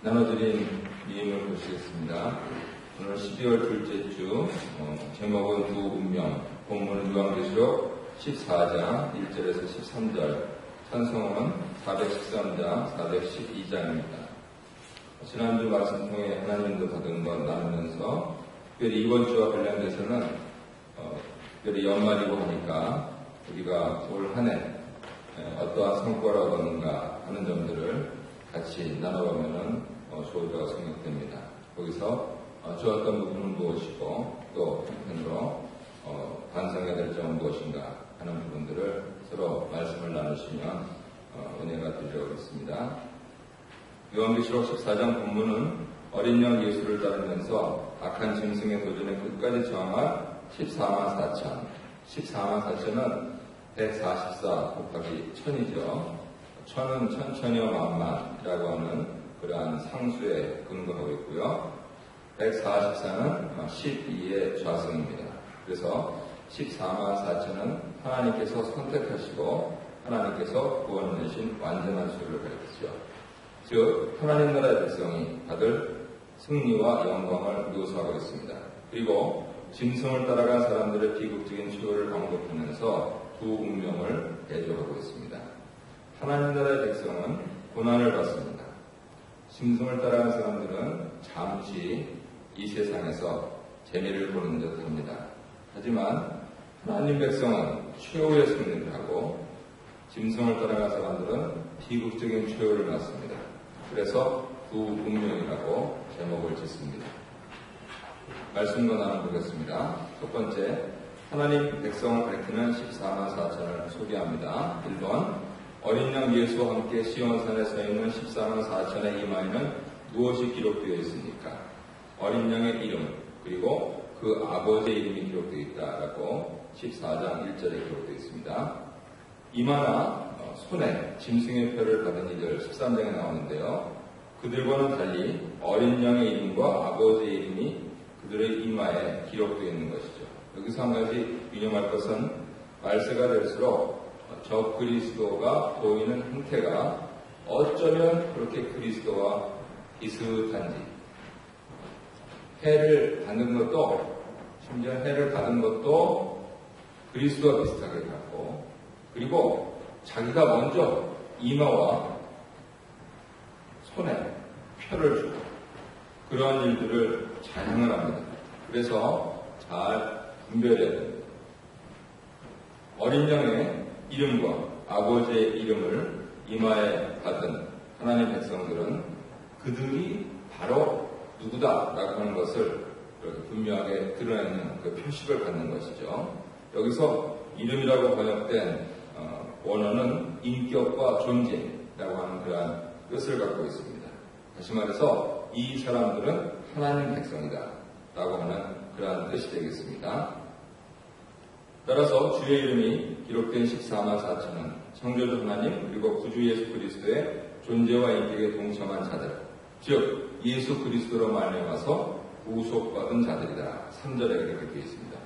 나눠드린 미임을 보시겠습니다. 오늘 12월 둘째 주, 제목은 두 운명, 본문은 요한계시록 14장 1절에서 13절, 찬송은 413장, 412장입니다. 지난주 말씀 통해 하나님도 받은 것 나누면서 특별히 이번 주와 관련돼서는 특별히 연말이고 하니까 우리가 올 한 해 어떠한 성과를 얻었는가 하는 점들을 같이 나눠보면 좋을 거라고 생각됩니다. 거기서 좋았던 부분은 무엇이고 또 한편으로 반성해야 될 점은 무엇인가 하는 부분들을 서로 말씀을 나누시면 은혜가 되리라고 믿습니다. 요한계시록 14장 본문은 어린 양 예수를 따르면서 악한 짐승의 도전에 끝까지 저항한 14만 4천. 14만 4천은 144 곱하기 1000이죠. 1000은 천천히와 만만이라고 하는 그러한 상수에 근거하고 있고요. 144는 12의 좌승입니다. 그래서 14만 4천은 하나님께서 선택하시고 하나님께서 구원하신 완전한 수를 가리키죠. 즉 하나님 나라의 백성이 받을 승리와 영광을 묘사하고 있습니다. 그리고 짐승을 따라간 사람들의 비극적인 최후를 방법하면서 두 운명을 대조하고 있습니다. 하나님 나라의 백성은 고난을 받습니다. 짐승을 따라간 사람들은 잠시 이 세상에서 재미를 보는 듯 합니다. 하지만 하나님 백성은 최후의 승리를 하고 짐승을 따라간 사람들은 비극적인 최후를 맞습니다. 그래서 두 운명이라고 제목을 짓습니다. 말씀과 나눠보겠습니다. 첫 번째, 하나님 백성을 가리키는 14만 4천을 소개합니다. 1번, 어린 양 예수와 함께 시온산에 서 있는 14만 4천의 이마에는 무엇이 기록되어 있습니까? 어린 양의 이름, 그리고 그 아버지의 이름이 기록되어 있다라고 14장 1절에 기록되어 있습니다. 이마나 손에 짐승의 표를 받은 이들 13장에 나오는데요. 그들과는 달리 어린 양의 이름과 아버지의 이름이 그들의 이마에 기록되어 있는 것이죠. 여기서 한 가지 유념할 것은 말세가 될수록 저 그리스도가 보이는 형태가 어쩌면 그렇게 그리스도와 비슷한지, 해를 받는 것도, 심지어 해를 받은 것도 그리스도와 비슷하게 갖고, 그리고 자기가 먼저 이마와 손에 표를 주고 그러한 일들을 자행을 합니다. 그래서 잘 분별해야 됩니다. 어린 양의 이름과 아버지의 이름을 이마에 받은 하나님의 백성들은 그들이 바로 누구다라고 하는 것을 이렇게 분명하게 드러내는 그 표식을 갖는 것이죠. 여기서 이름이라고 번역된 원어는 인격과 존재라고 하는 그러한 뜻을 갖고 있습니다. 다시 말해서 이 사람들은 하나님 백성이다 라고 하는 그러한 뜻이 되겠습니다. 따라서 주의 이름이 기록된 14만 4천은 창조주 하나님 그리고 구주 예수 그리스도의 존재와 인격에 동참한 자들, 즉 예수 그리스도로 말미암아서 구속받은 자들이다. 3절에 그렇게 되어 있습니다.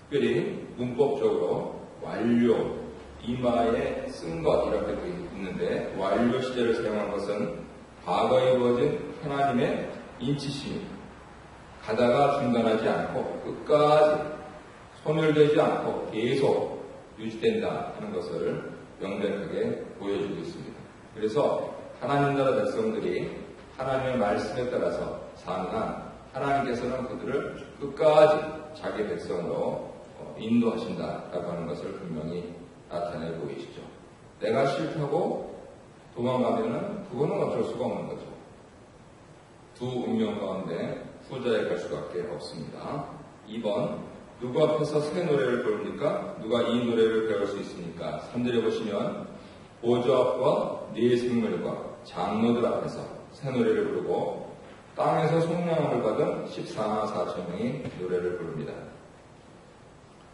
특별히 문법적으로 완료, 이마에 쓴 것 이렇게 되어 있는데 완료 시제를 사용한 것은 과거에 이루어진 하나님의 인치심입니다. 가다가 중단하지 않고 끝까지 소멸되지 않고 계속 유지된다 하는 것을 명백하게 보여주고 있습니다. 그래서 하나님 나라 백성들이 하나님의 말씀에 따라서 사는 한 하나님께서는 그들을 끝까지 자기 백성으로 인도하신다라고 하는 것을 분명히 나타내 보이시죠. 내가 싫다고 도망가면은 그거는 어쩔 수가 없는 거죠. 두 운명 가운데 후자에 갈 수밖에 없습니다. 2번, 누구 앞에서 새 노래를 부릅니까? 누가 이 노래를 배울 수 있습니까? 3절에 보시면 보좌 앞과 네 생물과 장로들 앞에서 새 노래를 부르고 땅에서 속량함을 받은 14만 4천 명이 노래를 부릅니다.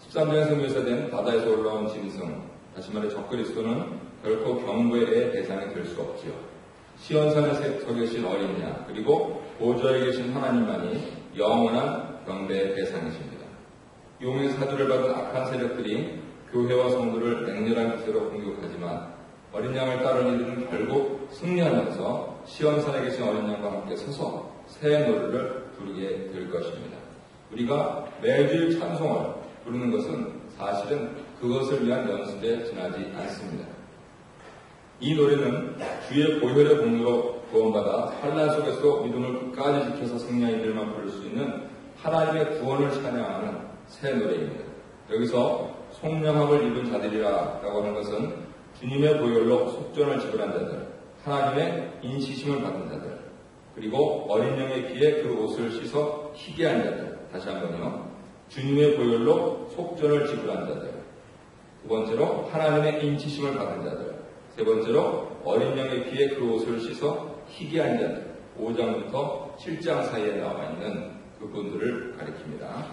13장에서 묘사된 바다에서 올라온 짐승, 다시 말해 적그리스도는 결코 경배의 대상이 될 수 없지요. 시온산에 서 계신 어린 양, 그리고 보좌에 계신 하나님만이 영원한 경배의 대상이십니다. 용의 사주를 받은 악한 세력들이 교회와 성도를 맹렬한 기세로 공격하지만 어린 양을 따르는 이들은 결국 승리하면서 시온산에 계신 어린 양과 함께 서서 새 노래를 부르게 될 것입니다. 우리가 매주일 찬송을 부르는 것은 사실은 그것을 위한 연습에 지나지 않습니다. 이 노래는 주의 보혈의 공로로 구원받아 환난 속에서 믿음을 끝까지 지켜서 승리한 이들만 부를 수 있는 하나님의 구원을 찬양하는 새 노래입니다. 여기서 속량함을 입은 자들이라 라고 하는 것은 주님의 보혈로 속전을 지불한 자들, 하나님의 인치심을 받은 자들, 그리고 어린 양의 피에 그 옷을 씻어 희게 한 자들. 다시 한번요. 주님의 보혈로 속전을 지불한 자들. 두 번째로 하나님의 인치심을 받은 자들. 세 번째로 어린 양의 피에 그 옷을 씻어 희게 한 자들. 5장부터 7장 사이에 나와 있는 그분들을 가리킵니다.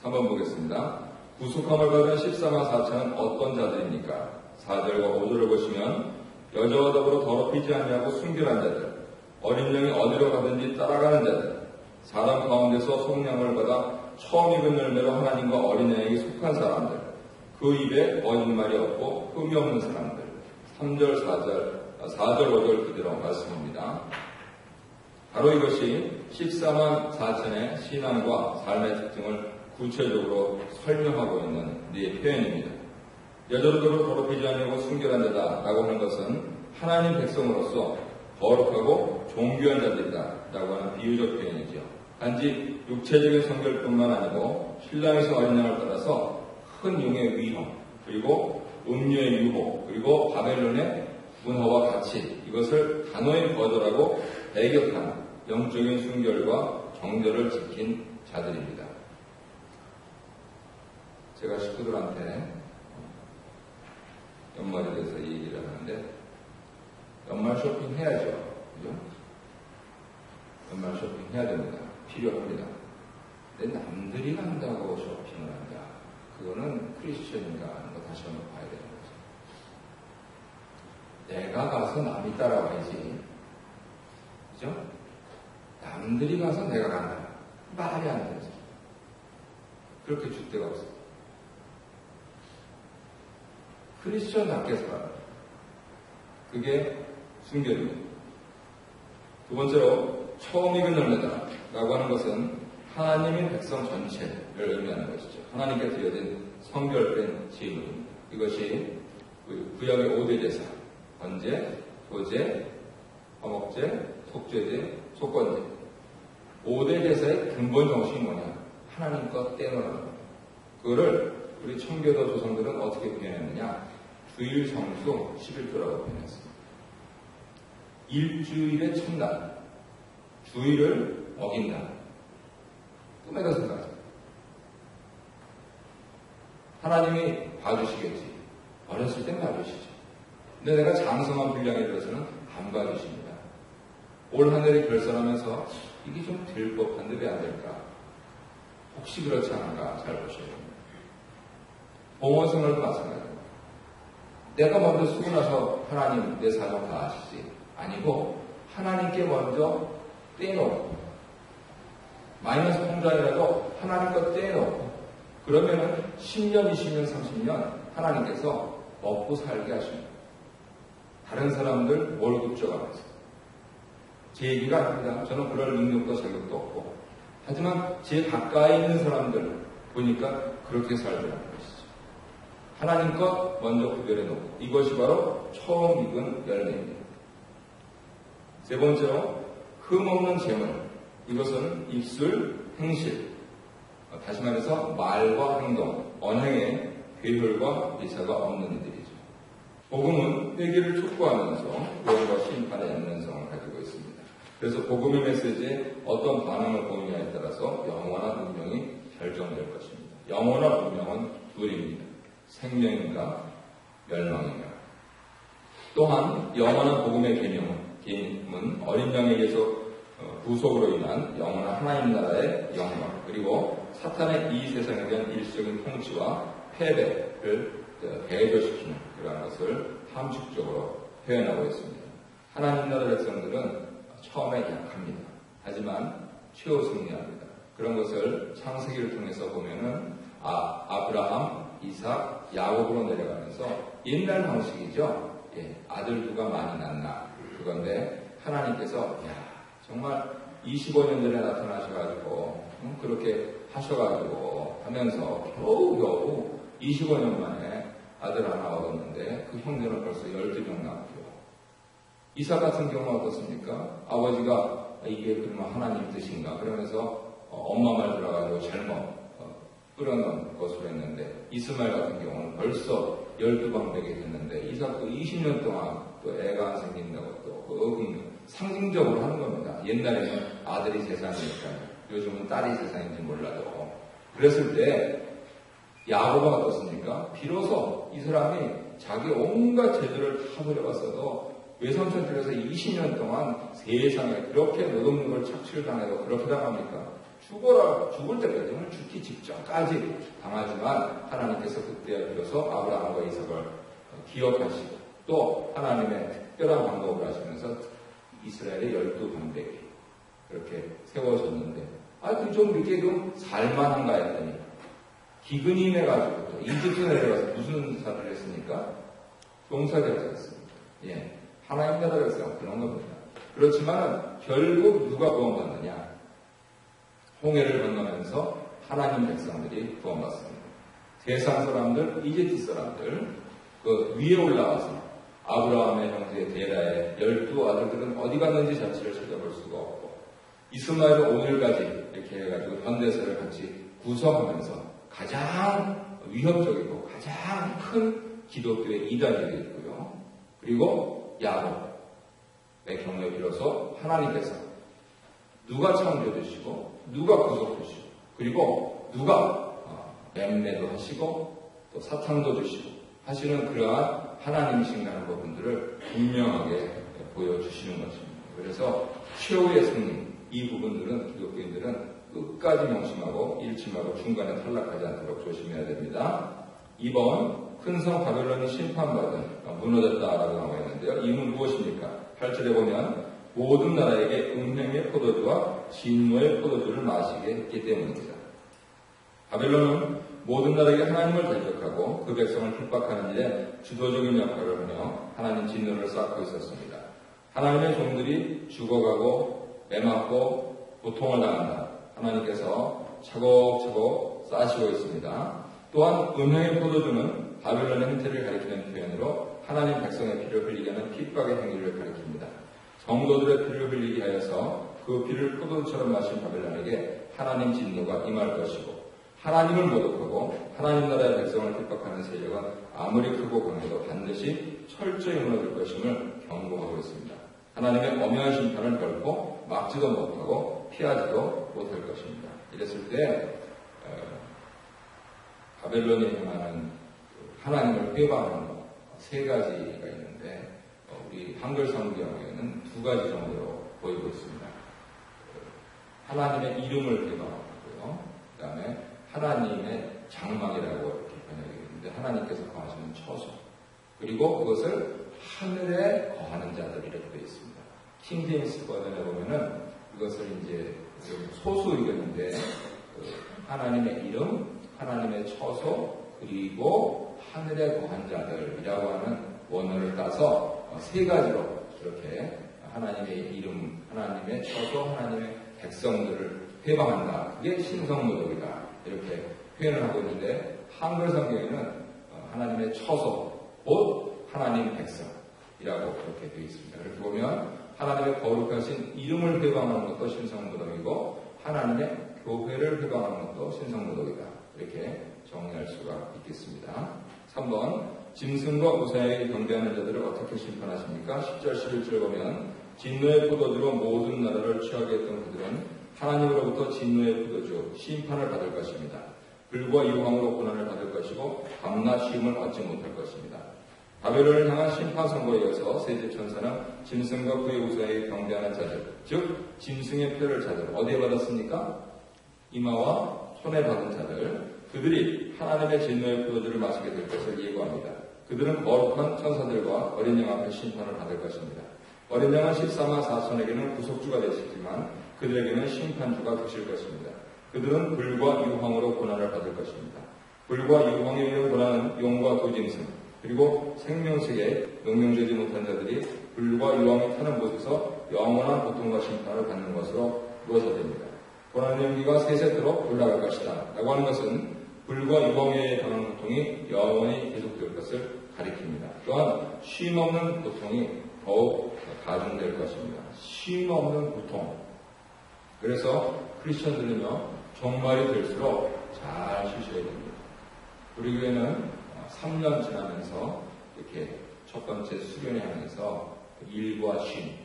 3번 보겠습니다. 구속함을 받은 14만 4천은 어떤 자들입니까? 4절과 5절을 보시면 여자와 더불어 더럽히지 아니하고 순결한 자들, 어린 양이 어디로 가든지 따라가는 자들, 사람 가운데서 속량을 받아 처음 익은 열매로 하나님과 어린 양에게 속한 사람들, 그 입에 거짓말이 없고 흠이 없는 사람들. 3절, 4절, 5절 그대로 말씀입니다. 바로 이것이 14만 4천의 신앙과 삶의 특징을 구체적으로 설명하고 있는 네 표현입니다. 여자로도 더럽히지 아니하고 순결한 자다라고 하는 것은 하나님 백성으로서 거룩하고 존귀한 자들이다 라고 하는 비유적 표현이죠. 단지 육체적인 성결뿐만 아니고 신랑에서 어린 양을 따라서 큰 용의 위험, 그리고 음료의 유혹, 그리고 바벨론의 문화와 가치, 이것을 단호히 거절하고 배격하는 영적인 순결과 정결을 지킨 자들입니다. 제가 식구들한테 연말에 대해서 얘기를 하는데 연말 쇼핑 해야죠. 그죠? 연말 쇼핑 해야 됩니다. 필요합니다. 근데 남들이 간다고 쇼핑을 한다. 그거는 크리스천인가 하는 거 다시 한번 봐야 되는 거죠. 내가 가서 남이 따라와야지. 그죠? 남들이 가서 내가 간다. 말이 안 되죠. 그렇게 줄 데가 없어요. 크리스천답게 살아요. 그게 순결입니다. 두 번째로 처음 익은 열매다 라고 하는 것은 하나님의 백성 전체를 의미하는 것이죠. 하나님께 드려진 성결된 제물입니다. 이것이 구약의 5대 제사, 번제, 소제, 화목제, 속죄제, 속건제. 5대 제사의 근본 정신이 뭐냐? 하나님과 떼어놓는 겁니다. 그거를 우리 청교도 조상들은 어떻게 표현했느냐? 주일 성수 11조라고 표현했습니다. 일주일의 첫날, 주일을 어긴다. 꿈에도 생각합니다. 하나님이 봐주시겠지. 어렸을 땐 봐주시죠. 근데 내가 장성한 분량에 들어서는 안 봐주십니다. 올 한 해를 결산하면서 이게 좀 될 법한데 왜 안 될까? 혹시 그렇지 않은가 잘 보셔야 됩니다. 봉헌 생활도 마찬가지입니다. 내가 먼저 쓰고 나서 하나님 내 사정 다 아시지. 아니고 하나님께 먼저 떼놓고 마이너스 통장이라도 하나님 거 떼놓고 그러면은 10년, 20년, 30년 하나님께서 먹고 살게 하십니다. 다른 사람들 월급 줘가면서 제 얘기가 아닙니다. 저는 그럴 능력도 자격도 없고 하지만 제 가까이 있는 사람들 보니까 그렇게 살더라는 것이죠. 하나님 것 먼저 구별해 놓고 이것이 바로 처음 익은 열매입니다. 세 번째로 흠없는 재물. 이것은 입술, 행실. 다시 말해서 말과 행동, 언행에 괴혈과 미사가 없는 이들이죠. 복음은 회개를 촉구하면서 구원과 심판의 연면성을 가지고 있습니다. 그래서 복음의 메시지에 어떤 반응을 보이냐에 따라서 영원한 운명이 결정될 것입니다. 영원한 운명은 둘입니다. 생명인가 멸망인가. 또한 영원한 복음의 계명은 어린 양에게서 구속으로 인한 영원한 하나님 나라의 영광, 그리고 사탄의 이 세상에 대한 일시적인 통치와 패배를 배제시키는 그러한 것을 함축적으로 표현하고 있습니다. 하나님 나라 백성들은 처음에 약합니다. 하지만 최후 승리합니다. 그런 것을 창세기를 통해서 보면은 아브라함, 이삭, 야곱으로 내려가면서 옛날 방식이죠. 아들 누가 많이 낳나 그건데 하나님께서 정말 25년 전에 나타나셔가지고 그렇게 하셔가지고 하면서 겨우겨우 25년 만에 아들 하나 얻었는데 그 형제는 벌써 12명 낳았죠. 이삭 같은 경우는 어떻습니까? 아버지가 이게 그러면 하나님 뜻인가 그러면서 엄마 말 들어가지고 잘못 끌어놓은 것으로 했는데 이스마엘 같은 경우는 벌써 12방백이 됐는데 이삭도 20년 동안 또 애가 안 생긴다고 또 상징적으로 하는 겁니다. 옛날에는 아들이 재산이니까요. 요즘은 딸이 재산인지 몰라도. 그랬을 때 야곱은 어떻습니까? 비로소 이 사람이 자기 온갖 재주를 다 부려봤어도 외삼촌 집에서 20년 동안 세상에 그렇게 노동력을 착취를 당해도 그렇게 당합니까? 죽을 때까지는 죽기 직전까지 당하지만 하나님께서 그때 비로소 아브라함과 이삭을 기억하시고 또 하나님의 특별한 방법을 하시면서 이스라엘의 12방백이 그렇게 세워졌는데 좀 이렇게 좀 살만한가 했더니 기근이 임해가지고 또 이집트 내려가서 무슨 사를 했습니까? 종살이를 했습니다. 하나님 나라에서 그런 겁니다. 그렇지만 결국 누가 구원받느냐? 홍해를 건너면서 하나님 백성들이 구원받습니다. 세상 사람들, 이집트 사람들 그 위에 올라와서 아브라함의 형제 데라의 12아들들은 어디 갔는지 자체를 찾아볼 수가 없고 이스마엘은 오늘까지 이렇게 해가지고 현대사를 같이 구성하면서 가장 위협적이고 가장 큰 기독교의 이단이 되어 있고요. 그리고 야곱의 경우에 비로소 하나님께서 누가 창조주시고 누가 구속주시고 그리고 누가 맴매도 하시고 또 사탕도 주시고 하시는 그러한 하나님이신가 하는 부분들을 분명하게 보여주시는 것입니다. 그래서 최후의 승리 이 부분들은 기독교인들은 끝까지 명심하고 일침하고 중간에 탈락하지 않도록 조심해야 됩니다. 2번 큰 성 바벨론이 심판받은 무너졌다라고 나와 있는데요. 이유는 무엇입니까? 8절에 보면 모든 나라에게 음행의 포도주와 진노의 포도주를 마시게 했기 때문입니다. 바벨론은 모든 나라에게 하나님을 대적하고 그 백성을 핍박하는 일에 주도적인 역할을 하며 하나님 진노를 쌓고 있었습니다. 하나님의 종들이 죽어가고 매맞고 고통을 당한다. 하나님께서 차곡차곡 쌓으시고 있습니다. 또한 음행의 포도주는 바벨론의 행태를 가리키는 표현으로 하나님 백성의 피를 흘리게 하는 핍박의 행위를 가리킵니다. 성도들의 피를 흘리게 하여서 그 피를 포도주처럼 마신 바벨론에게 하나님 진노가 임할 것이고 하나님을 모독하고 하나님 나라의 백성을 핍박하는 세력은 아무리 크고 강해도 반드시 철저히 무너질 것임을 경고하고 있습니다. 하나님의 엄연한 심판을 결코 막지도 못하고 피하지도 못할 것입니다. 이랬을 때 바벨론에 향하는 하나님을 회방하는 것 세 가지가 있는데 우리 한글 성경에는 두 가지 정도로 보이고 있습니다. 하나님의 이름을 회방하고요. 그 다음에 하나님의 장막이라고 이렇게 번역이 되는데 하나님께서 거하시는 처소 그리고 그것을 하늘에 거하는 자들 이렇게 되어 있습니다. 킹제임스 버전에 보면은 이것을 이제 좀 소수 읽었는데 하나님의 이름, 하나님의 처소 그리고 하늘에 거한 자들이라고 하는 원어를 따서 세 가지로 이렇게 하나님의 이름, 하나님의 처소, 하나님의 백성들을 회방한다. 그게 신성모독이다. 이렇게 표현을 하고 있는데 한글 성경에는 하나님의 처소, 곧 하나님 백성이라고 그렇게 되어 있습니다. 이렇게 보면 하나님의 거룩하신 이름을 회방하는 것도 신성모독이고 하나님의 교회를 회방하는 것도 신성모독이다. 이렇게 정리할 수가 있겠습니다. 3번 짐승과 우사에게 경배하는 자들을 어떻게 심판하십니까? 10절 11절 보면 진노의 포도주로 모든 나라를 취하게 했던 그들은 하나님으로부터 진노의 포도주 심판을 받을 것입니다. 불과 유황으로 고난을 받을 것이고 밤낮 쉼을 얻지 못할 것입니다. 바벨론을 향한 심판 선고에 이어서 셋째 천사는 짐승과 그의 우사에게 경배하는 자들, 즉 짐승의 표를 자들 어디에 받았습니까? 이마와 손에 받은 자들, 그들이 하나님의 진노의 포도주를 마시게 될 것을 예고합니다. 그들은 거룩한 천사들과 어린 양 앞에 심판을 받을 것입니다. 어린 양은 14만 4천에게는 구속주가 되시지만 그들에게는 심판주가 되실 것입니다. 그들은 불과 유황으로 고난을 받을 것입니다. 불과 유황에 의한 고난은 용과 도짐승, 그리고 생명책에 명령되지 못한 자들이 불과 유황이 타는 곳에서 영원한 고통과 심판을 받는 것으로 묘사됩니다. 고난의 연기가 세세토록 올라갈 것이다 라고 하는 것은 불과 유황에 당하는 고통이 영원히 계속될 것을 가리킵니다. 또한 쉼없는 고통이 더욱 가중될 것입니다. 쉼없는 고통. 그래서 크리스천들은요, 종말이 될수록 잘 쉬셔야 됩니다. 우리 교회는 3년 지나면서 이렇게 첫 번째 수련회 하면서 일과 쉼,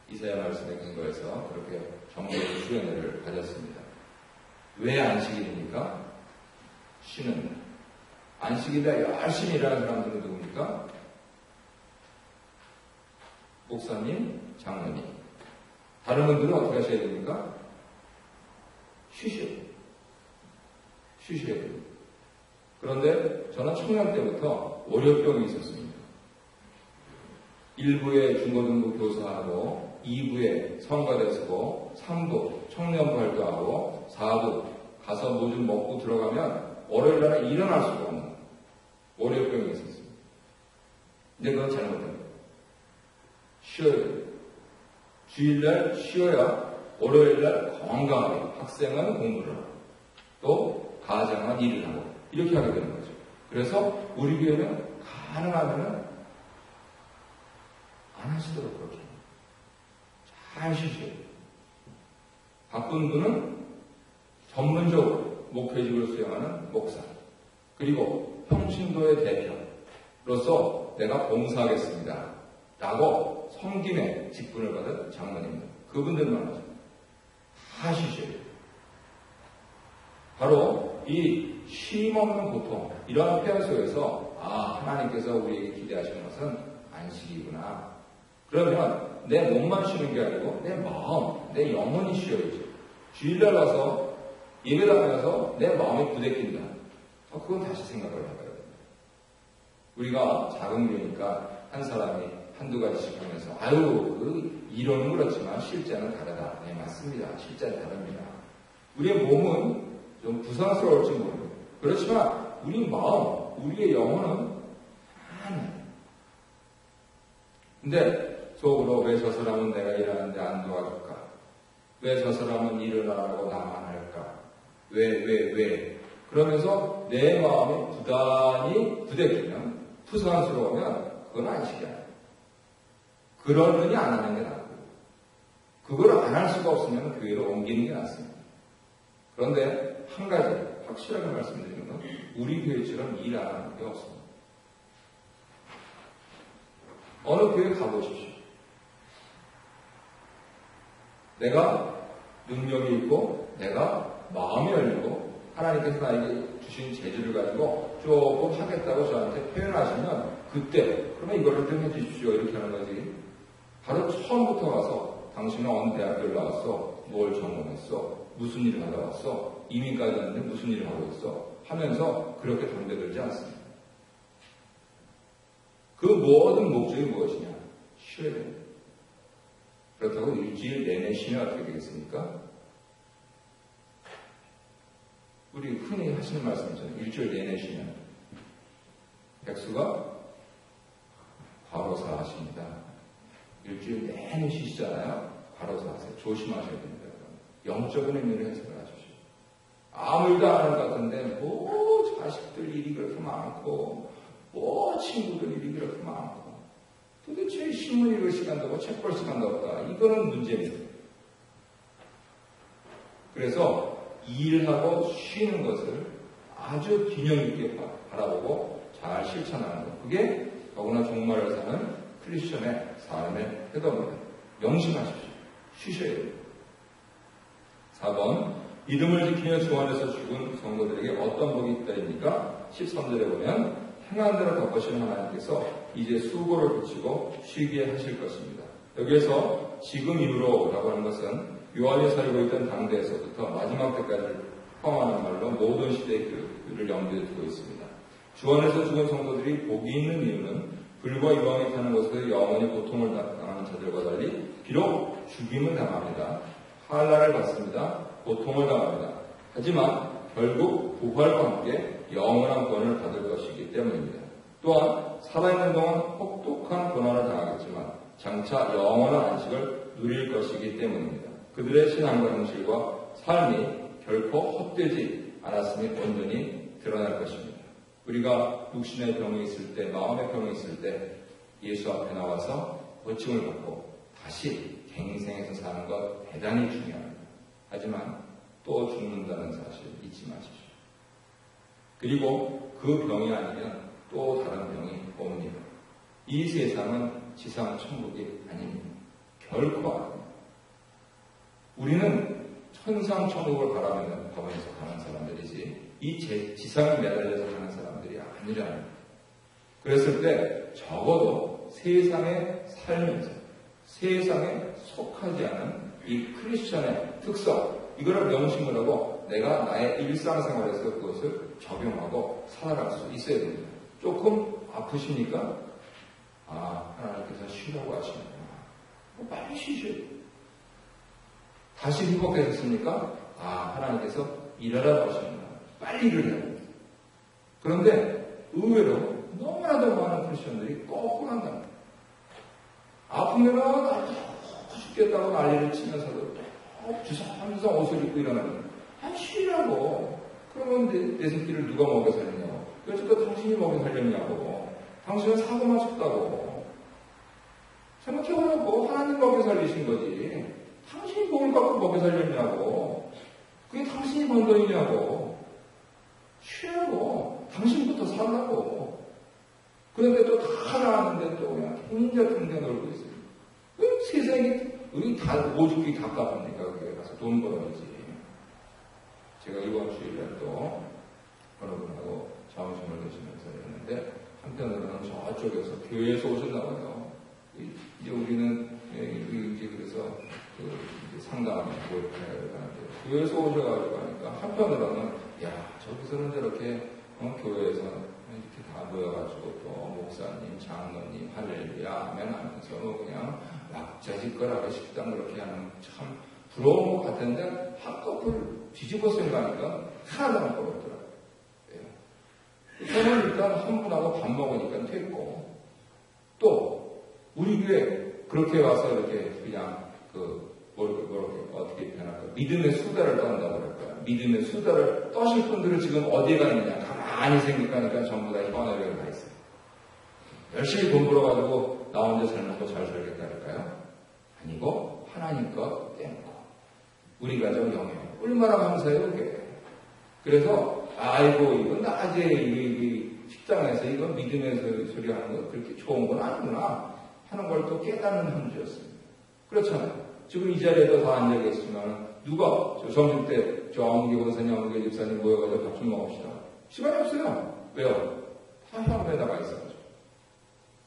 이사야 말씀의 근거에서 그렇게 정례의 수련회를 가졌습니다. 왜 안식일입니까? 쉬는. 안식일에 열심히 일하는 사람들은 누굽니까? 목사님, 장로님. 다른 분들은 어떻게 하셔야 됩니까? 쉬셔야 됩니다. 그런데 저는 청년 때부터 월요병이 있었습니다. 1부에 중고등부 교사하고 2부에 성가대 쓰고 3부 청년부 활동하고 4부 가서 뭐 좀 먹고 들어가면 월요일날은 일어날 수가 없는 월요병이 있었습니다. 근데 그건 잘못됩니다. 쉬어야 돼요. 주일날 쉬어야 월요일날 건강하게 학생은 공부를 하고 또 가장은 일을 하고 이렇게 하게 되는 거죠. 그래서 우리 교회는 가능하면 안 하시도록 그렇게 잘 쉬셔야 돼요. 바쁜 분은 전문적으로 목회직을 수행하는 목사 그리고 평신도의 대표로서 내가 봉사하겠습니다 라고 섬김의 직분을 받은 장로님 그분들만 하죠. 다 쉬셔야 돼요. 바로 이 쉼없는 고통 이러한 표현 속에서 하나님께서 우리에게 기대하시는 것은 안식이구나. 그러면 내 몸만 쉬는 게 아니고 내 마음, 내 영혼이 쉬어야죠. 주일날 와서 예배당에 내 마음이 부대낀다. 그건 다시 생각을 해봐야 됩니다. 우리가 작은 교회니까 한 사람이 한두 가지씩 하면서 이론은 그렇지만 실제는 다르다. 네, 맞습니다. 실제는 다릅니다. 우리의 몸은 좀 부상스러울지 모르고 그렇지만 우리 마음, 우리의 영혼은 하나님. 근데 속으로 왜 저 사람은 내가 일하는데 안 도와줄까? 왜 저 사람은 일을 안 하고 나만 할까? 왜? 그러면서 내 마음이 부단히 부대끼면 부상스러우면 그건 안식이 아니에요. 그러느니 안 하는 게 낫고 그걸 안 할 수가 없으면 교회로 옮기는 게 낫습니다. 그런데 한 가지 확실하게 말씀드리는 건 우리 교회처럼 일 안 하는 게 없습니다. 어느 교회 가보십시오. 내가 능력이 있고 내가 마음이 열리고 하나님께서 나에게 주신 재주를 가지고 조금 하겠다고 저한테 표현하시면 그때 그러면 이거를 좀 해주십시오 이렇게 하는 거지. 바로 처음부터 와서 당신은 어느 대학교를 나왔어? 뭘 전공했어? 무슨 일을 하다 왔어? 이민까지 왔는데 무슨 일을 하고 있어? 하면서 그렇게 담배들지 않습니다. 그 모든 목적이 무엇이냐? 쉬어야 됩니다. 그렇다고 일주일 내내 쉬면 어떻게 되겠습니까? 우리 흔히 하시는 말씀이잖아요. 일주일 내내 쉬면 백수가 과로사 하십니다. 일주일 내내 쉬시잖아요. 과로사 하세요. 조심하셔야 됩니다. 영적인 의미로 해석을 하십시오. 아무 일도 안 하는 것 같은데 뭐 자식들 일이 그렇게 많고 뭐 친구들 일이 그렇게 많고 도대체 신문 읽을 시간도 없고 책 볼 시간도 없다. 이거는 문제입니다. 그래서 일하고 쉬는 것을 아주 균형 있게 바라보고 잘 실천하는 것. 그게 더구나 종말을 사는 크리스천의 삶의 태도입니다. 명심하십시오. 쉬셔야 됩니다. 4번 믿음을 지키며 주 안에서 죽은 성도들에게 어떤 복이 있다입니까? 13절에 보면 행한 대로 덮으시는 하나님께서 이제 수고를 그치고 쉬게 하실 것입니다. 여기에서 지금 이후로 라고 하는 것은 요한이 살고 있던 당대에서부터 마지막 때까지 포함하는 말로 모든 시대의 교회를 염두에 두고 있습니다. 주 안에서 죽은 성도들이 복이 있는 이유는 불과 유황이 타는 곳에서 영원히 고통을 당하는 자들과 달리 비록 죽임을 당합니다. 환난을 받습니다. 고통을 당합니다. 하지만 결국 부활과 함께 영원한 구원을 받을 것이기 때문입니다. 또한 살아있는 동안 혹독한 고난을 당하겠지만 장차 영원한 안식을 누릴 것이기 때문입니다. 그들의 신앙과 행실과 삶이 결코 헛되지 않았음이 온전히 드러날 것입니다. 우리가 육신의 병이 있을 때, 마음의 병이 있을 때 예수 앞에 나와서 고침을 받고 다시 갱생해서 사는 것 대단히 중요합니다. 하지만 또 죽는다는 사실 잊지 마십시오. 그리고 그 병이 아니면 또 다른 병이 옵니다. 이 세상은 지상 천국이 아닙니다. 결코 아닙니다. 우리는 천상 천국을 바라면서 가는 사람들이지 이 지상에 매달려서 가는 사람들이 아니라는 거예요. 그랬을 때 적어도 세상에 살면서 세상에 속하지 않은 이 크리스천의 특성, 이거를 명심을 하고 내가 나의 일상생활에서 그것을 적용하고 살아갈 수 있어야 됩니다. 조금 아프시니까 하나님께서 쉬라고 하시는구나. 빨리 쉬셔야 돼요. 다시 행복해졌습니까? 하나님께서 일하라고 하시는구나. 빨리 일을 해야 돼요. 그런데 의외로 너무나도 많은 크리스천들이 거꾸로 한답니다. 아프면 아프고 죽겠다고 난리를 치면서도 주섬주섬 옷을 입고 일어나는 쉬라고. 그러면 내 새끼를 누가 먹여 살렸냐고. 그래서 또 당신이 먹여 살렸냐고. 당신은 사고만 쳤다고. 생각해보라고. 하나님 먹여 살리신 거지. 당신이 뭘 갖고 먹여 살렸냐고. 그게 당신이 번 돈이냐고. 쉬라고. 당신부터 살라고. 그런데 또 다 나왔는데 또 그냥 탱자탱자 놀고 있어요. 세상에 우리 다 오죽이 다 갚습니까? 그게 가서 돈 벌어야지. 제가 이번 주일에 또 어느 분하고 점심을 드시면서 했는데 한편으로는 저쪽에서 교회에서 오셨나 봐요. 이제 우리는 이제 그래서 상담을 하는데 교회에서 오셔가지고 하니까 한편으로는 저기서는 저렇게 교회에서 이렇게 다 모여가지고 또 목사님, 장로님, 할렐루야 하면 하면서 그냥 왁자지껄하게 식당 그렇게 하는 참 부러운 것 같은데 한꺼풀 뒤집어 생각하니까 하나도 안 부럽더라고요. 저는 일단 한 분하고 밥 먹으니까 됐고 또 우리 교회 그렇게 와서 이렇게 그냥 어떻게 표현할까? 믿음의 수다를 떤다고 그럴까요? 믿음의 수다를 떠실 분들은 지금 어디에 가 있느냐? 가만히 생각하니까 전부 다 현업에 가 있어요. 열심히 돈 벌어가지고 나 혼자 잘 먹고 잘 살겠다 할까요? 아니고 하나님 것 떼놓고 우리 가족 영역 얼마나 감사해요 그게. 그래서 이건 낮에 식당에서 이건 믿음의 소리 하는 거 그렇게 좋은 건 아니구나 하는 걸 또 깨닫는 한 주였습니다. 그렇잖아요. 지금 이 자리에도 다 앉아 계시지만 누가 점심 때 정기 권사님, 엄기 집사님 모여가지고 밥 좀 먹읍시다. 시간이 없어요. 왜요? 다 현업에다가 있어가지고.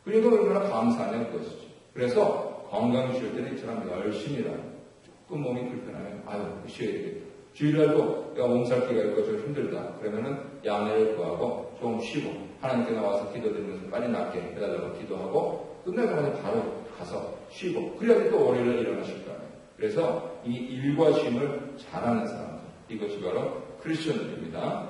그러니까 얼마나 감사하냐는 것이죠. 그래서 건강이 쉬울 때는 이처럼 열심히 일하는 조금 몸이 불편하면 쉬어야 되겠다. 주일날도 내가 몸살기가 있고 좀 힘들다. 그러면은 양해를 구하고 좀 쉬고 하나님께 나와서 기도드리면서 빨리 낫게 해달라고 기도하고 끝나자마자 바로 가서 쉬고 그래야지 또 월요일에 일어나실 거 아니에요. 그래서 이 일과 쉼을 잘하는 사람들 이것이 바로 크리스천들입니다.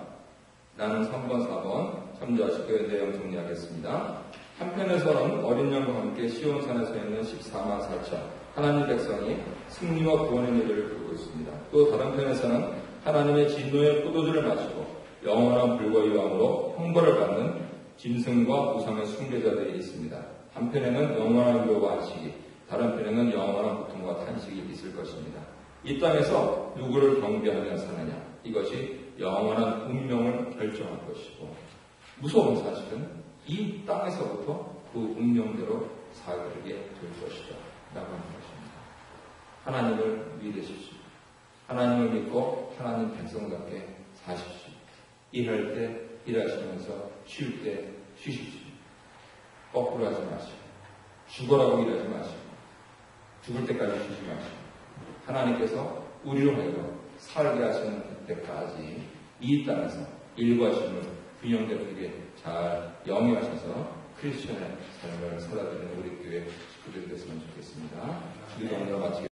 나는 3번, 4번 참조하시고 내용 정리하겠습니다. 한편에서는 어린 양과 함께 시온산에 서 있는 14만 4천 하나님 백성이 승리와 구원의 노래를 부르고 있습니다. 또 다른 편에서는 하나님의 진노의 포도주를 마시고 영원한 불과 유황으로 형벌을 받는 짐승과 우상의 숭배자들이 있습니다. 한편에는 영원한 위로와 안식이, 다른 편에는 영원한 고통과 탄식이 있을 것입니다. 이 땅에서 누구를 경배하며 사느냐, 이것이 영원한 운명을 결정할 것이고, 무서운 사실은 이 땅에서부터 그 운명대로 살게 될 것이다 라고 하는 것입니다. 하나님을 믿으십시오. 하나님을 믿고 하나님 백성답게 사십시오. 일할 때 일하시면서 쉴 때 쉬십시오. 거꾸로 하지 마시고 죽어라고 일하지 마시고 죽을 때까지 쉬지 마시고 하나님께서 우리로 하여금 살게 하시는 때까지 이 땅에서 일과 쉼을 균형되게 잘 영위하셔서 크리스천의 삶을 살아가는 우리 교회 식구들이 됐으면 좋겠습니다. 기도 오늘 마치겠습니다.